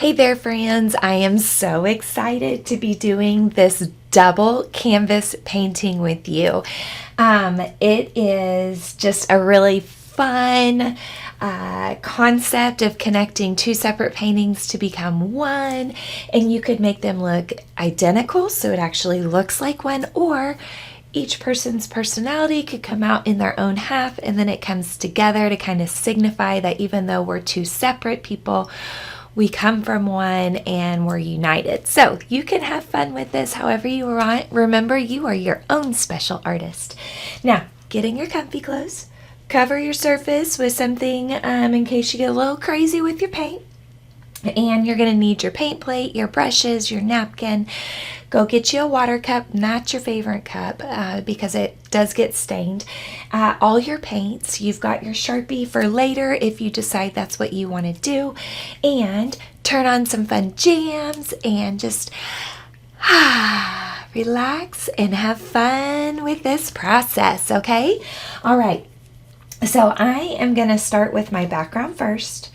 Hey there, friends. I am so excited to be doing this double canvas painting with you. It is just a really fun concept of connecting two separate paintings to become one, and you could make them look identical so it actually looks like one, or each person's personality could come out in their own half, and then it comes together to kind of signify that even though we're two separate people, we come from one and we're united. So you can have fun with this however you want. Remember, you are your own special artist. Now, get in your comfy clothes. Cover your surface with something in case you get a little crazy with your paint. And you're going to need your paint plate, your brushes, your napkin. Go get you a water cup, not your favorite cup, because it does get stained. All your paints. You've got your Sharpie for later if you decide that's what you want to do. And turn on some fun jams and just relax and have fun with this process, okay? All right. So I am going to start with my background first.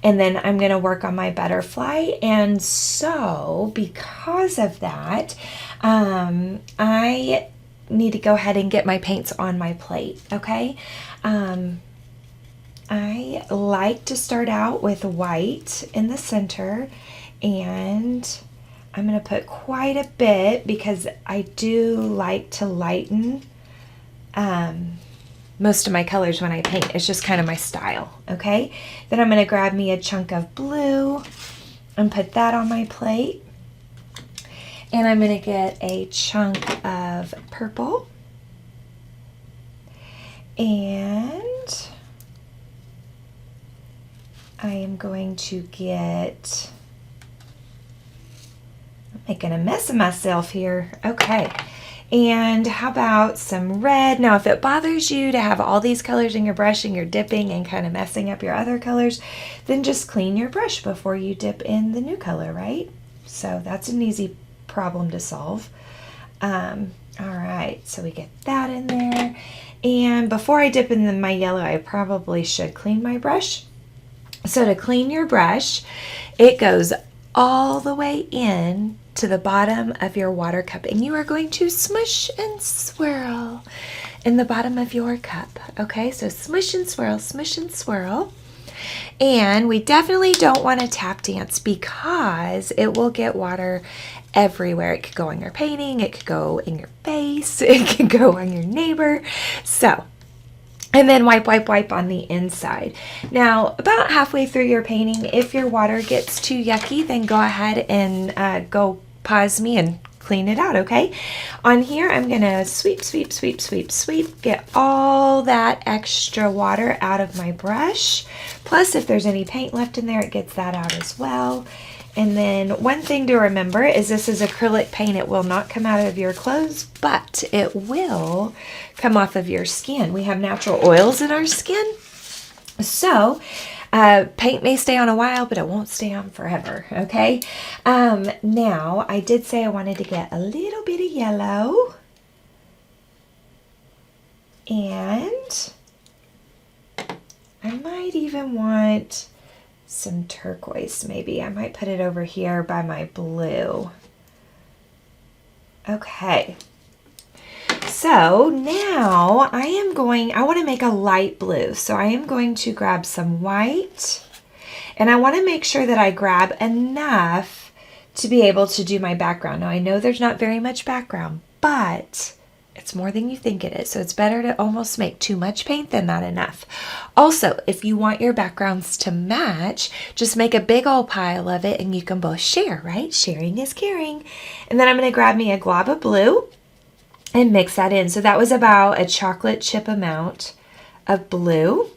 And then I'm going to work on my butterfly. And so because of that, I need to go ahead and get my paints on my plate, okay? I like to start out with white in the center, and I'm going to put quite a bit because I do like to lighten most of my colors when I paint. It's just kind of my style, okay? Then I'm going to grab me a chunk of blue and put that on my plate. And I'm going to get a chunk of purple. And I am going to get, I'm making a mess of myself here. Okay. And how about some red? Now, if it bothers you to have all these colors in your brush and you're dipping and kind of messing up your other colors, then just clean your brush before you dip in the new color, right? So that's an easy problem to solve. All right, so we get that in there. And before I dip in my yellow, I probably should clean my brush. So to clean your brush, it goes all the way in to the bottom of your water cup, and you are going to smush and swirl in the bottom of your cup. Okay, so smush and swirl, smush and swirl. And we definitely don't want to tap dance because it will get water everywhere. It could go on your painting, it could go in your face, it could go on your neighbor. So, and then wipe, wipe, wipe on the inside. Now, about halfway through your painting, if your water gets too yucky, then go ahead and go pause me and clean it out, okay? On here, I'm going to sweep, sweep, sweep, sweep, sweep, get all that extra water out of my brush. Plus, if there's any paint left in there, it gets that out as well. And then one thing to remember is this is acrylic paint. It will not come out of your clothes, but it will come off of your skin. We have natural oils in our skin. So paint may stay on a while, but it won't stay on forever, okay? Now, I did say I wanted to get a little bit of yellow. And I might even want some turquoise, maybe. I might put it over here by my blue. Okay. So now I want to make a light blue. So I am going to grab some white, and I want to make sure that I grab enough to be able to do my background. Now I know there's not very much background, but it's more than you think it is. So it's better to almost make too much paint than not enough. Also, if you want your backgrounds to match, just make a big old pile of it and you can both share, right? Sharing is caring. And then I'm going to grab me a 𝗀𝗲𝗱𝘆 blue and mix that in. So that was about a chocolate chip amount of blue.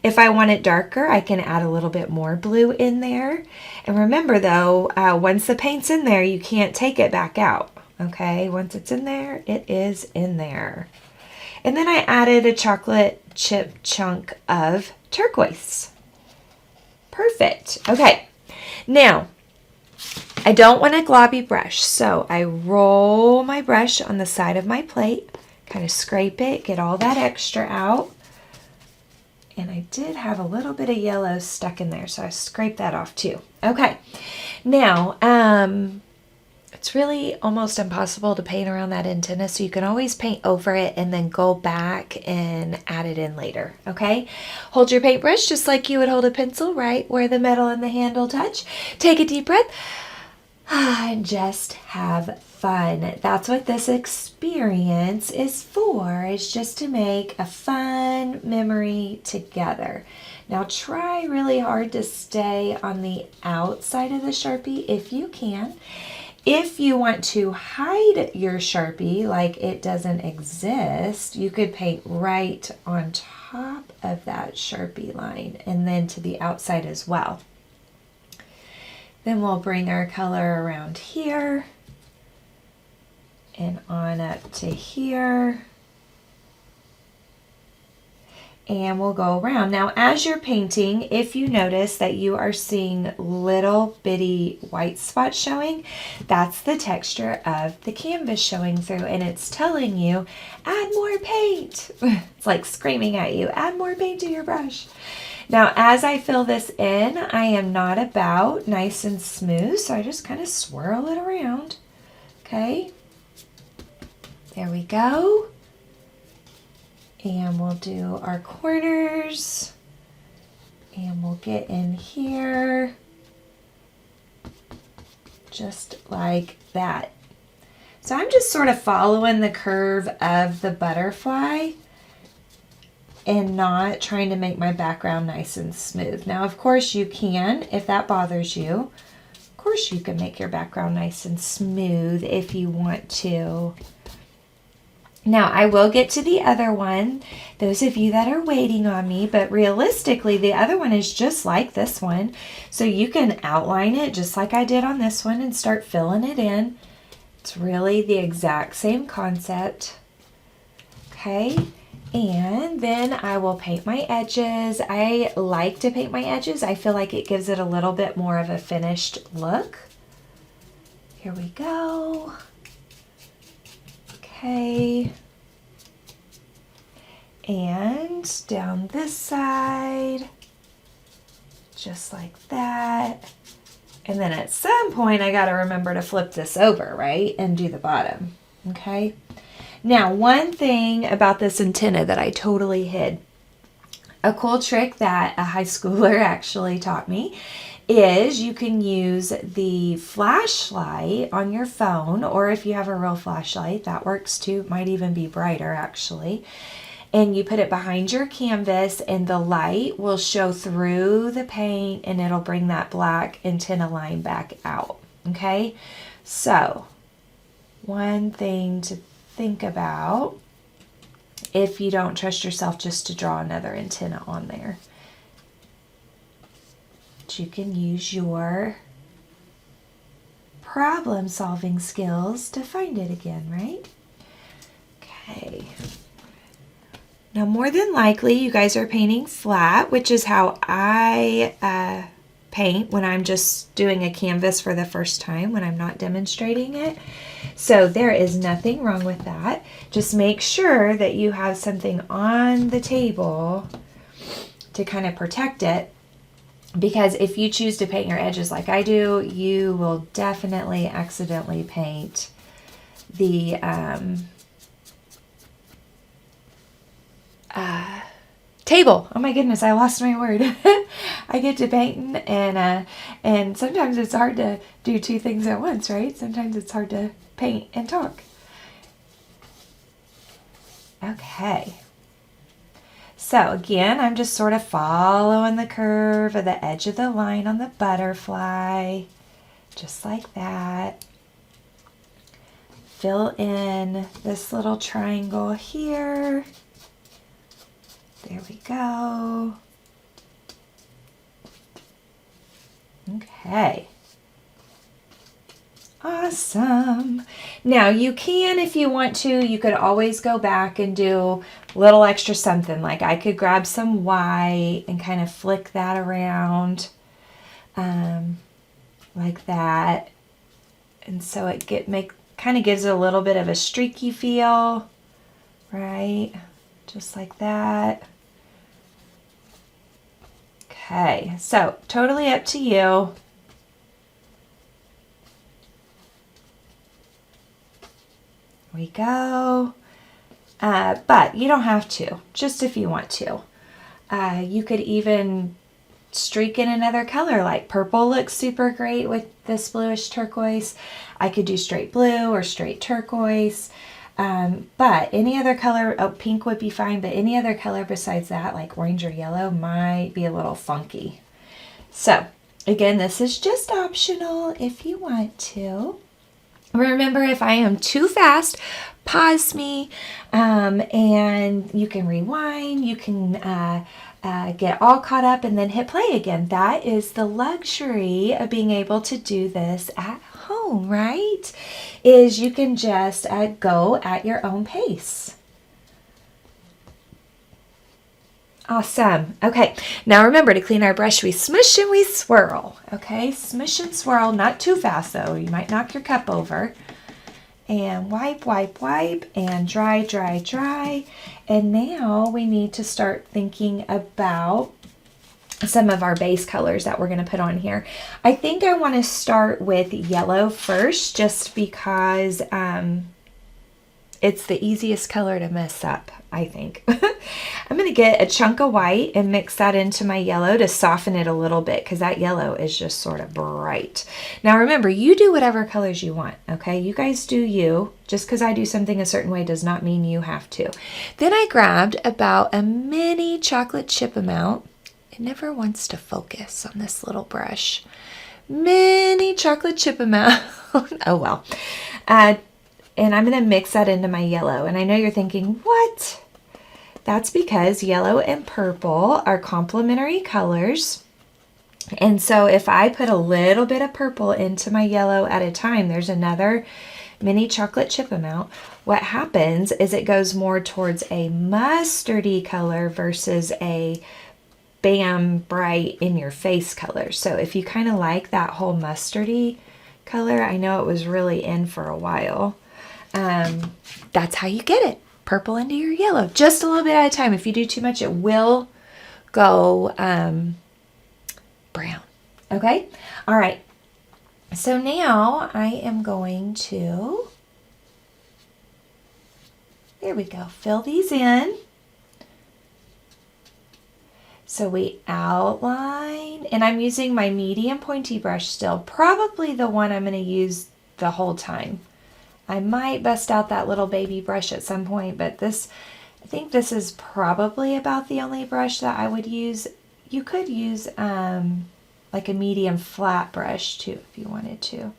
If I want it darker, I can add a little bit more blue in there. And remember though, once the paint's in there, you can't take it back out. Okay, once it's in there, it is in there. And then I added a chocolate chip chunk of turquoise. Perfect. Okay, now I don't want a globby brush, so I roll my brush on the side of my plate, kind of scrape it, get all that extra out. And I did have a little bit of yellow stuck in there, so I scraped that off too. Okay, now it's really almost impossible to paint around that antenna, so you can always paint over it and then go back and add it in later, okay? Hold your paintbrush just like you would hold a pencil, right where the metal and the handle touch. Take a deep breath and just have fun. That's what this experience is for, is just to make a fun memory together. Now try really hard to stay on the outside of the Sharpie if you can. If you want to hide your Sharpie like it doesn't exist, you could paint right on top of that Sharpie line and then to the outside as well. Then we'll bring our color around here and on up to here. And we'll go around. Now, as you're painting, if you notice that you are seeing little bitty white spots showing, that's the texture of the canvas showing through, and it's telling you, add more paint. It's like screaming at you, add more paint to your brush. Now, as I fill this in, I am not about nice and smooth, so I just kind of swirl it around. Okay, there we go. And we'll do our corners, and we'll get in here just like that. So I'm just sort of following the curve of the butterfly and not trying to make my background nice and smooth. Now, of course you can, if that bothers you, of course you can make your background nice and smooth if you want to. Now, I will get to the other one, those of you that are waiting on me, but realistically, the other one is just like this one. So you can outline it just like I did on this one and start filling it in. It's really the exact same concept. Okay, and then I will paint my edges. I like to paint my edges. I feel like it gives it a little bit more of a finished look. Here we go. Okay, and down this side, just like that. And then at some point, I got to remember to flip this over, right, and do the bottom, okay? Now, one thing about this antenna that I totally hid, a cool trick that a high schooler actually taught me, is you can use the flashlight on your phone, or if you have a real flashlight, that works too. It might even be brighter actually. And you put it behind your canvas and the light will show through the paint and it'll bring that black antenna line back out. Okay, so one thing to think about if you don't trust yourself just to draw another antenna on there. You can use your problem-solving skills to find it again, right? Okay. Now, more than likely, you guys are painting flat, which is how I paint when I'm just doing a canvas for the first time, when I'm not demonstrating it. So there is nothing wrong with that. Just make sure that you have something on the table to kind of protect it. Because if you choose to paint your edges like I do, you will definitely accidentally paint the table. Oh my goodness, I lost my word. I get to painting and sometimes it's hard to do two things at once, right? Sometimes it's hard to paint and talk. Okay. So again, I'm just sort of following the curve of the edge of the line on the butterfly, just like that. Fill in this little triangle here. There we go. Okay. Awesome. Now you can, if you want to, you could always go back and do a little extra something. Like I could grab some white and kind of flick that around like that. And so it kind of gives it a little bit of a streaky feel, right? Just like that. Okay, so totally up to you. There we go. But you don't have to, just if you want to. You could even streak in another color, like purple looks super great with this bluish turquoise. I could do straight blue or straight turquoise. But any other color, oh, pink would be fine, but any other color besides that, like orange or yellow, might be a little funky. So again, this is just optional if you want to. Remember, if I am too fast, pause me, and you can rewind, you can get all caught up and then hit play again. That is the luxury of being able to do this at home, right? Is you can just go at your own pace. Awesome. Okay, now remember to clean our brush, we smush and we swirl. Okay, smush and swirl, not too fast though. You might knock your cup over. And wipe, wipe, wipe, and dry, dry, dry. And now we need to start thinking about some of our base colors that we're going to put on here. I think I want to start with yellow first, just because it's the easiest color to mess up, I think. I'm going to get a chunk of white and mix that into my yellow to soften it a little bit, because that yellow is just sort of bright. Now remember, you do whatever colors you want, okay? You guys do you. Just because I do something a certain way does not mean you have to. Then I grabbed about a mini chocolate chip amount. It never wants to focus on this little brush. Mini chocolate chip amount. Oh well. And I'm going to mix that into my yellow. And I know you're thinking, what? That's because yellow and purple are complementary colors. And so if I put a little bit of purple into my yellow at a time, there's another mini chocolate chip amount. What happens is it goes more towards a mustardy color versus a bam, bright in your face color. So if you kind of like that whole mustardy color, I know it was really in for a while. That's how you get it. Purple into your yellow. Just a little bit at a time. If you do too much, it will go brown. Okay? All right. So now I am going to, there we go, fill these in. So we outline, and I'm using my medium pointy brush still, probably the one I'm going to use the whole time. I might bust out that little baby brush at some point, but this, I think this is probably about the only brush that I would use. You could use like a medium flat brush too if you wanted to.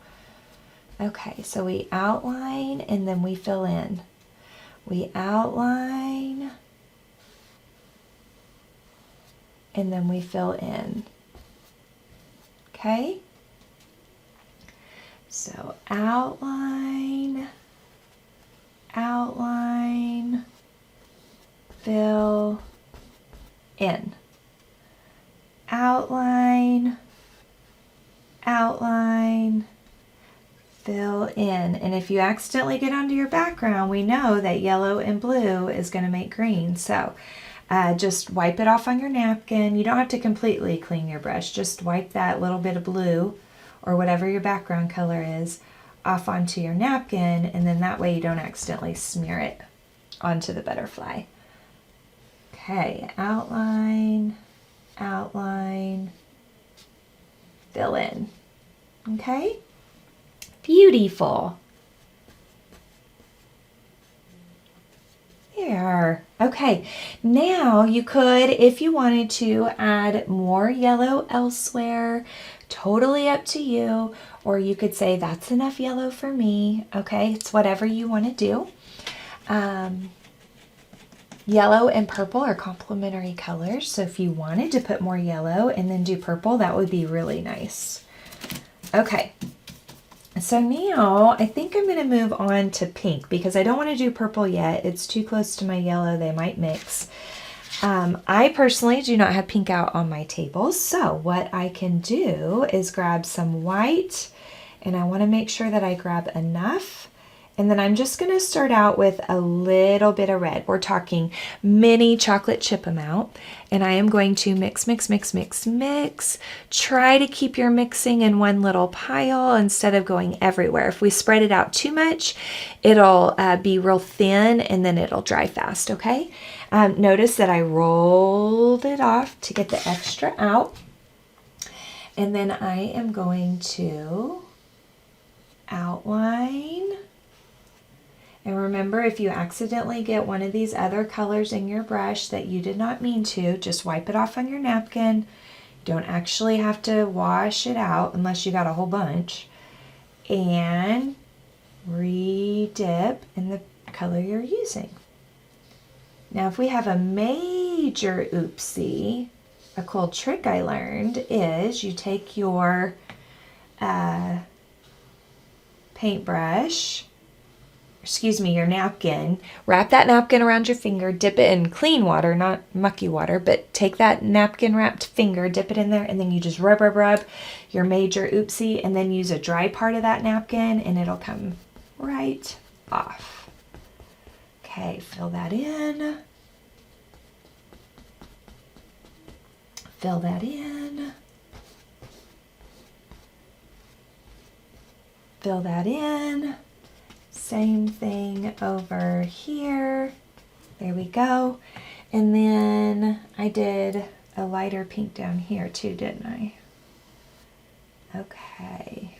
Okay, so we outline and then we fill in. We outline and then we fill in. Okay? So outline, outline, fill in. Outline, outline, fill in. And if you accidentally get onto your background, we know that yellow and blue is going to make green. So just wipe it off on your napkin. You don't have to completely clean your brush. Just wipe that little bit of blue or whatever your background color is off onto your napkin, and then that way you don't accidentally smear it onto the butterfly. Okay, outline, outline, fill in. Okay? Beautiful. There. Okay, now you could, if you wanted to, add more yellow elsewhere. Totally up to you. Or you could say, that's enough yellow for me. Okay, it's whatever you want to do. Yellow and purple are complementary colors. So if you wanted to put more yellow and then do purple, that would be really nice. Okay. So now I think I'm going to move on to pink because I don't want to do purple yet. It's too close to my yellow. They might mix. I personally do not have pink out on my table. So what I can do is grab some white, and I want to make sure that I grab enough. And then I'm just going to start out with a little bit of red. We're talking mini chocolate chip amount. And I am going to mix, mix, mix, mix, mix. Try to keep your mixing in one little pile instead of going everywhere. If we spread it out too much, it'll be real thin and then it'll dry fast, okay? Notice that I rolled it off to get the extra out. And then I am going to outline. And remember, if you accidentally get one of these other colors in your brush that you did not mean to, just wipe it off on your napkin. You don't actually have to wash it out unless you got a whole bunch. And re-dip in the color you're using. Now, if we have a major oopsie, a cool trick I learned is you take your paintbrush, your napkin, wrap that napkin around your finger, dip it in clean water, not mucky water, but take that napkin wrapped finger, dip it in there, and then you just rub, rub, rub your major oopsie, and then use a dry part of that napkin, and it'll come right off. Okay, fill that in. Fill that in. Fill that in. Same thing over here. There we go. And then I did a lighter pink down here too, didn't I? Okay.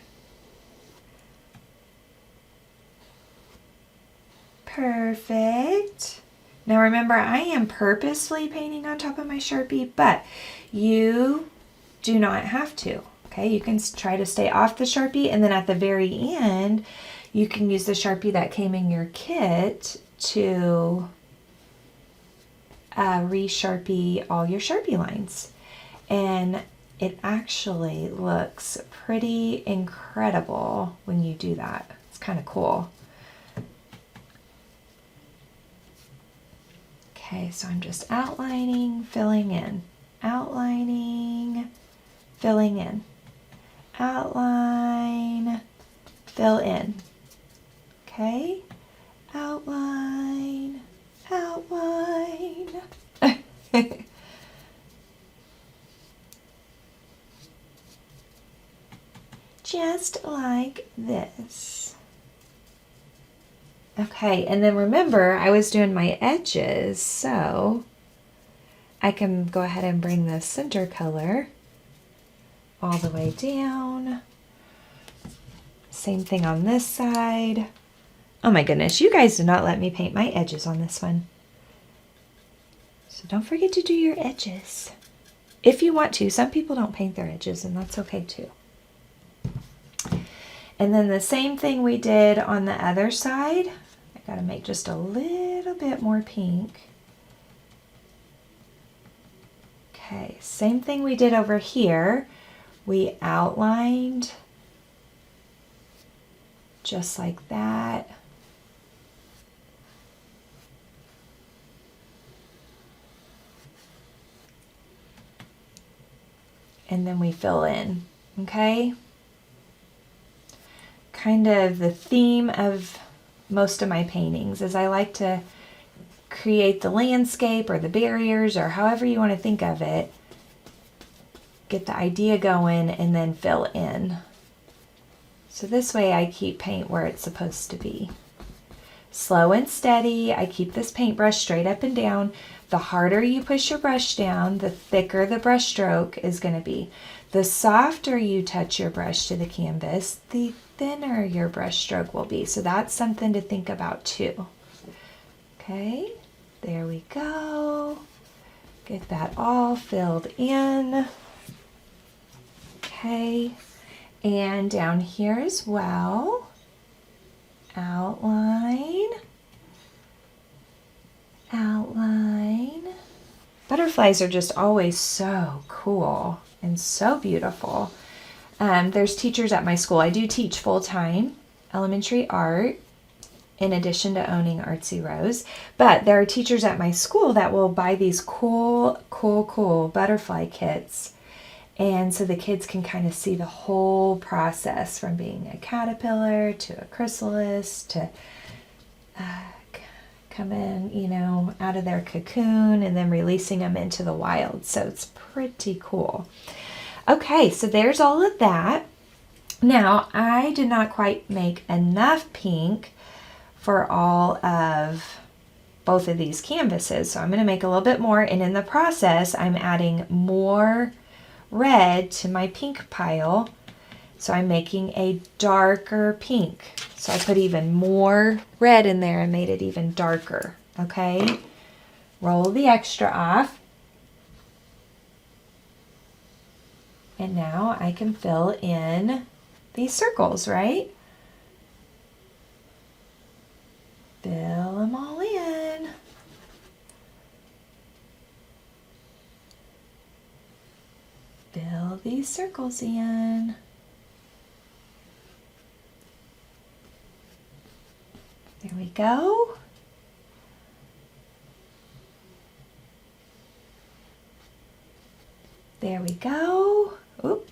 Perfect. Now remember, I am purposefully painting on top of my Sharpie, but you do not have to. Okay, you can try to stay off the Sharpie, and then at the very end, you can use the Sharpie that came in your kit to re-Sharpie all your Sharpie lines. And it actually looks pretty incredible when you do that. It's kind of cool. Okay, so I'm just outlining, filling in, outlining, filling in, outline, fill in. Okay, outline, outline. Just like this. Okay, and then remember, I was doing my edges, so I can go ahead and bring the center color all the way down. Same thing on this side. Oh my goodness, you guys did not let me paint my edges on this one. So don't forget to do your edges. If you want to. Some people don't paint their edges, and that's okay too. And then the same thing we did on the other side. I gotta make just a little bit more pink. Okay, same thing we did over here. We outlined just like that. And then we fill in, okay? Kind of the theme of most of my paintings is I like to create the landscape or the barriers or however you want to think of it. Get the idea going and then fill in. So this way I keep paint where it's supposed to be. Slow and steady. I keep this paintbrush straight up and down. The harder you push your brush down, the thicker the brush stroke is going to be. The softer you touch your brush to the canvas, the thinner your brush stroke will be. So that's something to think about too. Okay, there we go. Get that all filled in. Okay, and down here as well. Outline. Outline. Butterflies are just always so cool and so beautiful. There's teachers at my school. I do teach full-time elementary art in addition to owning Artsy Rose. But there are teachers at my school that will buy these cool butterfly kits. And so the kids can kind of see the whole process from being a caterpillar to a chrysalis to come in, you know, out of their cocoon and then releasing them into the wild. So it's pretty cool. Okay, so there's all of that. Now, I did not quite make enough pink for all of both of these canvases. So I'm going to make a little bit more, and in the process, I'm adding more red to my pink pile. So I'm making a darker pink. So I put even more red in there and made it even darker. Okay, roll the extra off. And now I can fill in these circles, right? Fill them all in. Fill these circles in. There we go. There we go. Oop.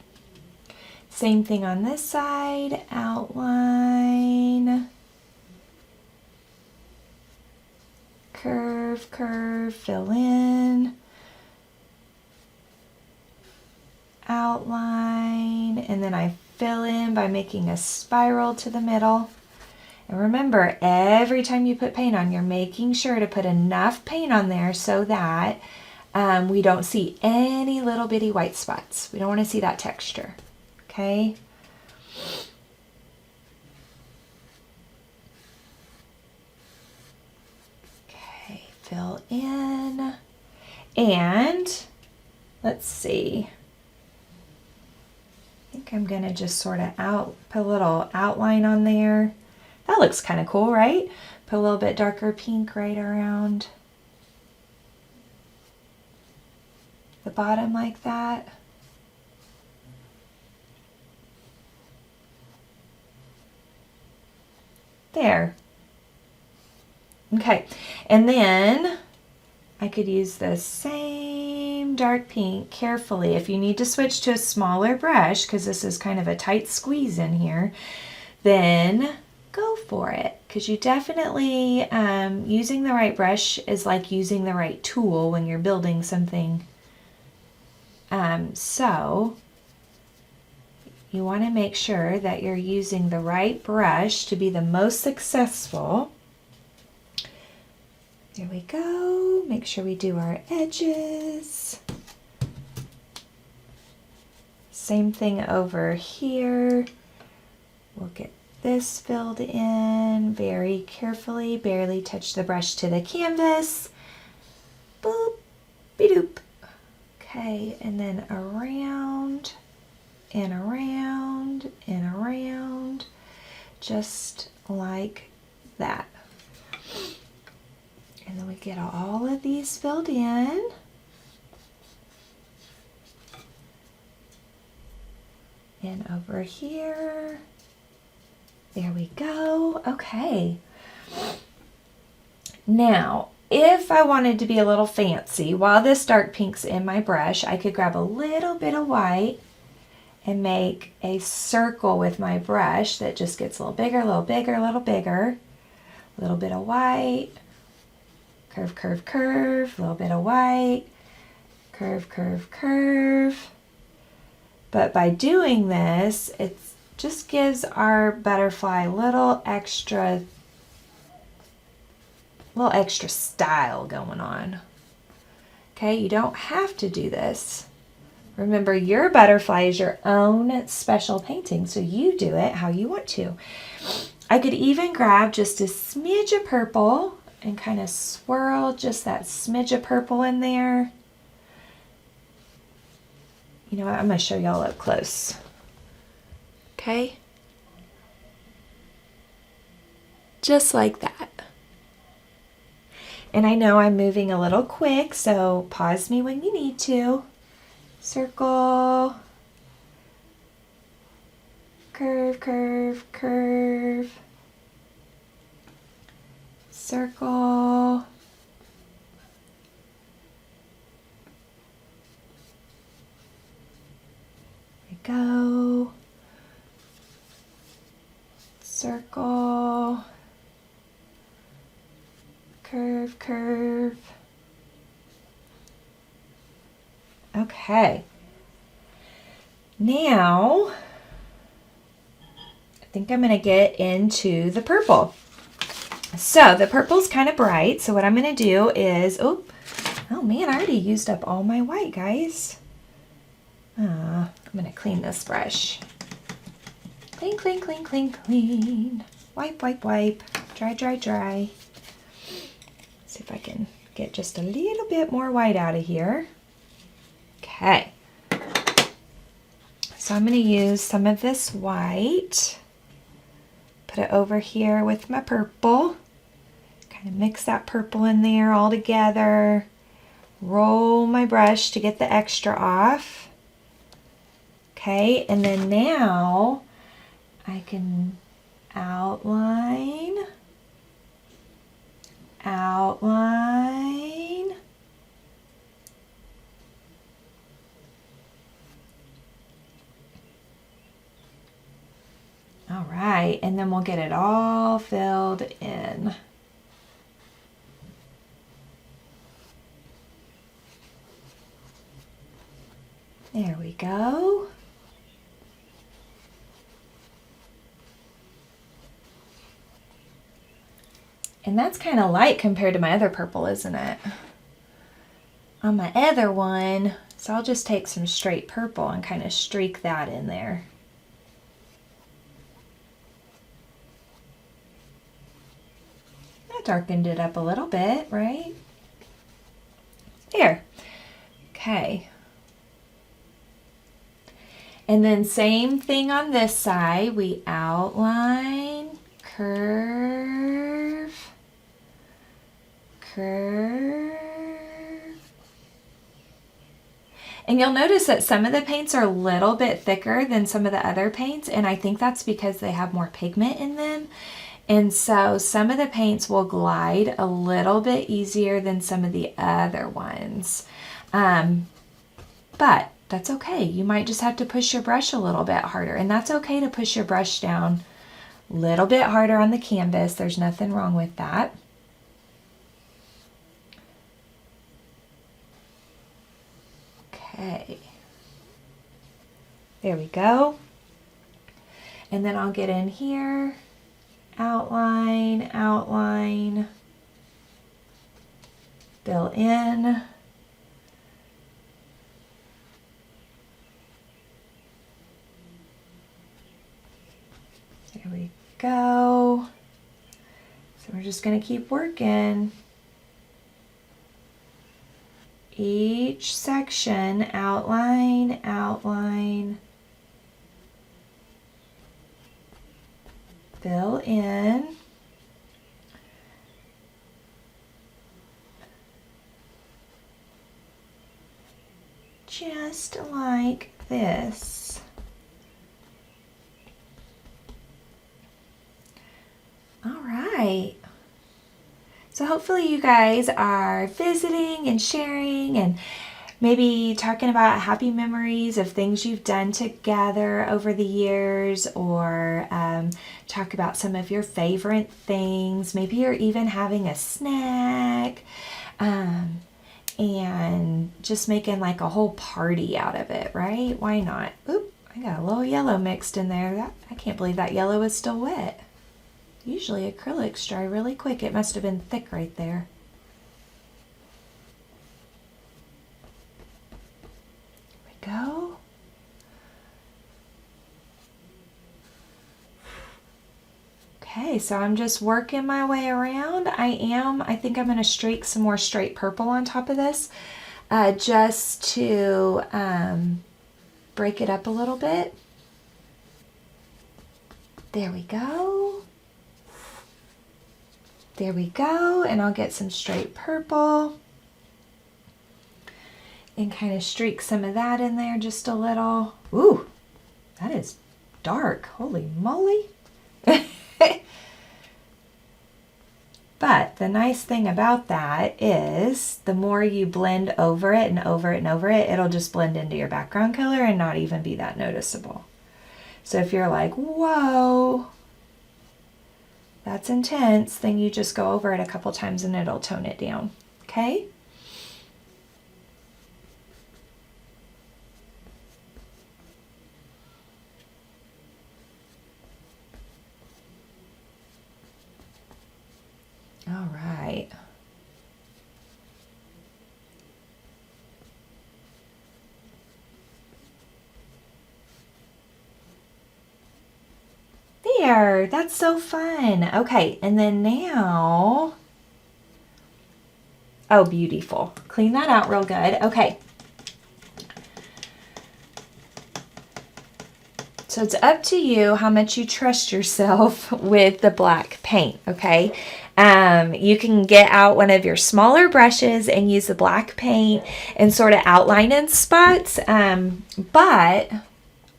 Same thing on this side. Outline. Curve, curve, fill in. Outline, and then I fill in by making a spiral to the middle. And remember, every time you put paint on, you're making sure to put enough paint on there so that we don't see any little bitty white spots. We don't want to see that texture. Okay? Okay, fill in. And let's see. I think I'm going to just sort of put a little outline on there. That looks kind of cool, right? Put a little bit darker pink right around the bottom like that. There. Okay, and then I could use the same dark pink carefully. If you need to switch to a smaller brush, because this is kind of a tight squeeze in here, then go for it. Because you definitely, using the right brush is like using the right tool when you're building something. So you want to make sure that you're using the right brush to be the most successful. There we go. Make sure we do our edges. Same thing over here. We'll get this filled in very carefully. Barely touch the brush to the canvas. Boop, be-doop. Okay, and then around and around and around, just like that. And then we get all of these filled in. And over here. There we go. Okay. Now, if I wanted to be a little fancy, while this dark pink's in my brush, I could grab a little bit of white and make a circle with my brush that just gets a little bigger, a little bigger, a little bigger. A little bit of white. Curve, curve, curve, a little bit of white, curve, curve, curve. But by doing this, it just gives our butterfly a little extra style going on. Okay, you don't have to do this. Remember, your butterfly is your own special painting, so you do it how you want to. I could even grab just a smidge of purple and kind of swirl just that smidge of purple in there. You know what? I'm going to show y'all up close. Okay? Just like that. And I know I'm moving a little quick, so pause me when you need to. Circle. Curve, curve, curve. Circle. circle, curve, curve. Okay. Now, I think I'm going to get into the purple. So the purple's kind of bright. So what I'm going to do is, oh man, I already used up all my white, guys. I'm going to clean this brush. Clean, clean, clean, clean, clean. Wipe, wipe, wipe. Dry, dry, dry. See if I can get just a little bit more white out of here. Okay. So I'm going to use some of this white. Put it over here with my purple. Kind of mix that purple in there all together. Roll my brush to get the extra off. Okay, and then now I can outline, outline. All right, and then we'll get it all filled in. There we go. And that's kind of light compared to my other purple, isn't it? On my other one, so I'll just take some straight purple and kind of streak that in there. That darkened it up a little bit, right? There. Okay. And then same thing on this side. We outline, curve, curve. And you'll notice that some of the paints are a little bit thicker than some of the other paints, and I think that's because they have more pigment in them. And so some of the paints will glide a little bit easier than some of the other ones. But that's okay. You might just have to push your brush a little bit harder, and that's okay to push your brush down a little bit harder on the canvas. There's nothing wrong with that. Okay. There we go. And then I'll get in here, outline, outline, fill in. There we go. So we're just going to keep working. Each section, outline, outline, fill in. Just like this. All right. So hopefully you guys are visiting and sharing and maybe talking about happy memories of things you've done together over the years, or talk about some of your favorite things. Maybe you're even having a snack and just making like a whole party out of it, right? Why not? Oop, I got a little yellow mixed in there. I can't believe that yellow is still wet. Usually acrylics dry really quick. It must have been thick right there. There we go. Okay, so I'm just working my way around. I think I'm going to streak some more straight purple on top of this just to break it up a little bit. There we go. There we go, and I'll get some straight purple and kind of streak some of that in there just a little. Ooh, that is dark. Holy moly. But the nice thing about that is the more you blend over it and over it and over it, it'll just blend into your background color and not even be that noticeable. So if you're like, whoa, that's intense, then you just go over it a couple times and it'll tone it down. Okay? All right. There, that's so fun. Okay, and then now, oh, beautiful. Clean that out real good. Okay. So it's up to you how much you trust yourself with the black paint, okay? You can get out one of your smaller brushes and use the black paint and sort of outline in spots,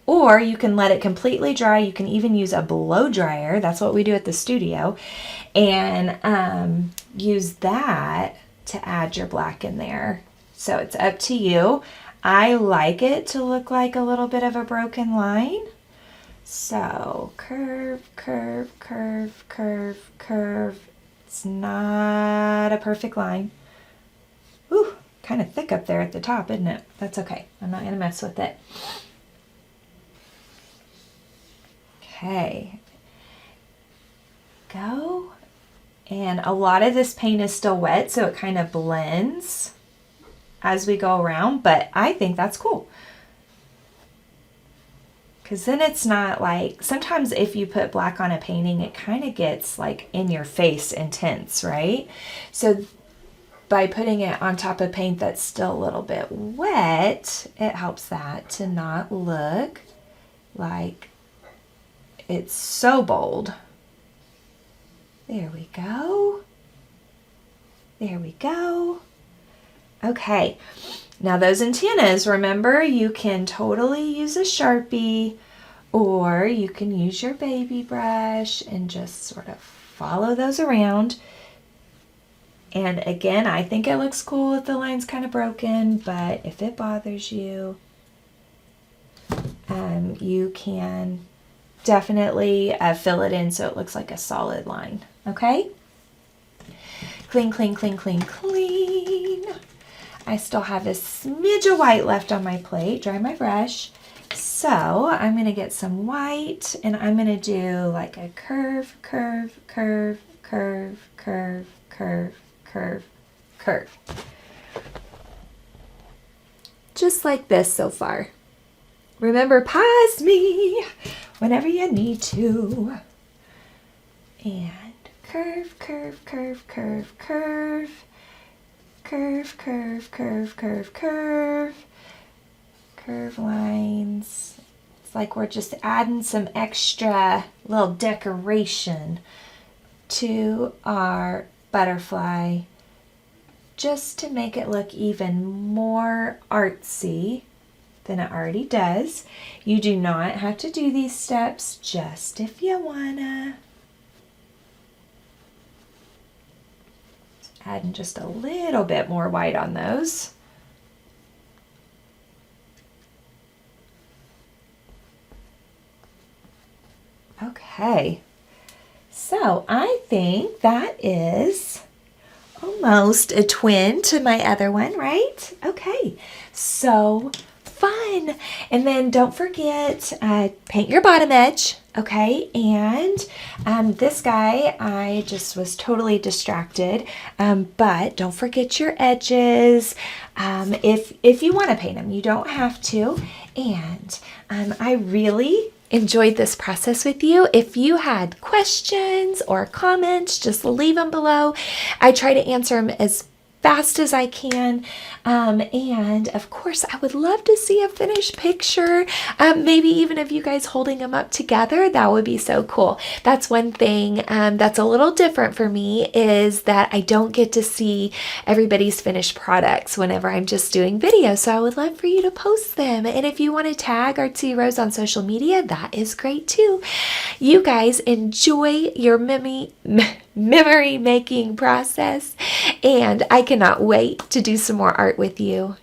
or you can let it completely dry. You can even use a blow dryer. That's what we do at the studio. And use that to add your black in there. So it's up to you. I like it to look like a little bit of a broken line. So curve, curve, curve, curve, curve. It's not a perfect line. Ooh, kind of thick up there at the top, isn't it? That's okay. I'm not going to mess with it. Okay. Go. And a lot of this paint is still wet, so it kind of blends as we go around, but I think that's cool. Because then it's not like, sometimes if you put black on a painting, it kind of gets like in your face intense, right? So by putting it on top of paint that's still a little bit wet, it helps that to not look like it's so bold. There we go. There we go. Okay. Now those antennas, remember, you can totally use a Sharpie, or you can use your baby brush and just sort of follow those around. And again, I think it looks cool if the line's kind of broken, but if it bothers you, you can definitely fill it in so it looks like a solid line. Okay? Clean, clean, clean, clean, clean. I still have a smidge of white left on my plate. Dry my brush. So I'm going to get some white and I'm going to do like a curve, curve, curve, curve, curve, curve, curve, curve. Just like this so far. Remember, pause me whenever you need to. And curve, curve, curve, curve, curve. Curve, curve, curve, curve, curve. Curve lines. It's like we're just adding some extra little decoration to our butterfly just to make it look even more artsy than it already does. You do not have to do these steps, just if you wanna. Adding just a little bit more white on those. Okay, so I think that is almost a twin to my other one, right? Okay, so fun. And then don't forget, paint your bottom edge, okay? And this guy, I just was totally distracted, but don't forget your edges. If you want to paint them, you don't have to. And I really enjoyed this process with you. If you had questions or comments, just leave them below. I try to answer them as fast as I can. And of course, I would love to see a finished picture. Maybe even of you guys holding them up together. That would be so cool. That's one thing that's a little different for me, is that I don't get to see everybody's finished products whenever I'm just doing videos. So I would love for you to post them. And if you want to tag Artsy Rose on social media, that is great too. You guys enjoy your memory making process, and I cannot wait to do some more art with you.